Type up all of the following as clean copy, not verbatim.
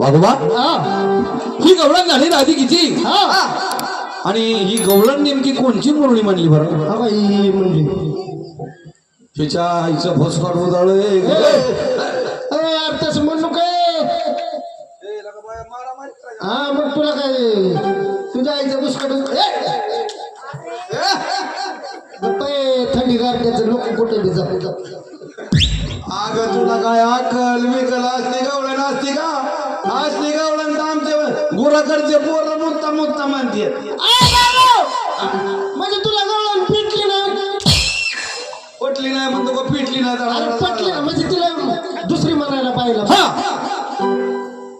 वाघोबा ही गवळण झाली राधिकीची आणि ही गवळण नेमकी कोणची मुरळी म्हणली बरं? हा बाई म्हणजे तिच्या आईचं भोसकाट उदाळय यार तसं म्हणू काय हा मग तुला काय तुझ्या आईचं बुसकट थंडी गारट्याचं लोक कुठे बी जाऊ. अग तुला काय अक्कल विकल असते गवळण असते का? असते गवळण तर आमचे गुराकडचे पोर मुत्ता मुत्ता म्हणते. म्हणजे तुला गवळण पिटली नाही पटली नाही म्हणतो का पिटली नाही अरे पटली ना म्हणजे तिला दुसरी म्हणायला पाहिलं.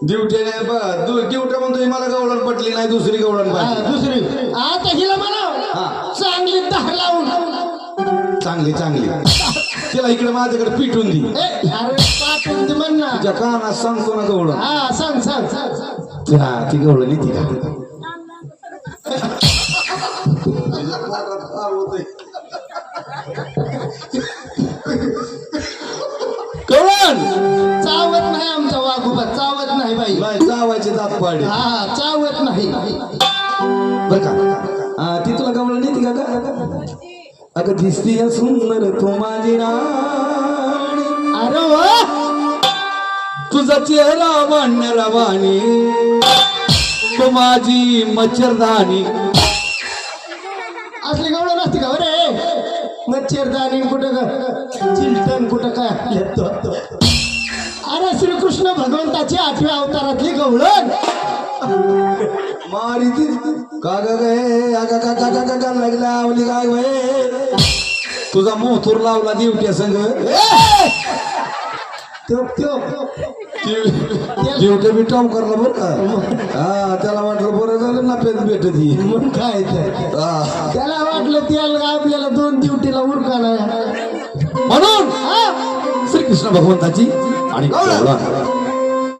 ड्युटी नाही ड्युटी म्हणतोय मला गवळण पटली नाही दुसरी गवळण पाहिजे. दुसरी आता हिला म्हणा चांगली दार लावून चांगली चांगली तिला इकडे माझ्याकडे पिटून दे. अरे पाठवून दे म्हण ना. तुझ्या कानात सांगतो ना गवळण. हा सांग सांग सांग हा ती गवळण ती गवळण चावत नाही आमचा वाघोबा चावत नाही बाई. चावायचे दात पाडे. हा चावत नाही बर का ती तुला गवळण येते का? अगं दिसती सुंदर तू माझी राणी. अरे वा तुझा चेहरा वाण्य रवानी तू माझी मच्छरदानी. असली गवळण असते का रे? मच्छरदानी कुठं चिलटण कुठं काय अरे श्रीकृष्ण भगवंताची 8व्या अवतारातली गवळण मारी ती का गे अगा का का का का लागला आवली काय वय तुझा मोथूर लावला दिवट्या संग. दिवट्या बी टॉम करला बरं का. हा त्याला वाटलं बरं झालं ना पेन भेटत ही मग काय त्याला वाटलं त्याला आपल्याला 2 ड्युटीला उरका नाही म्हणून श्रीकृष्ण भगवंताची आणि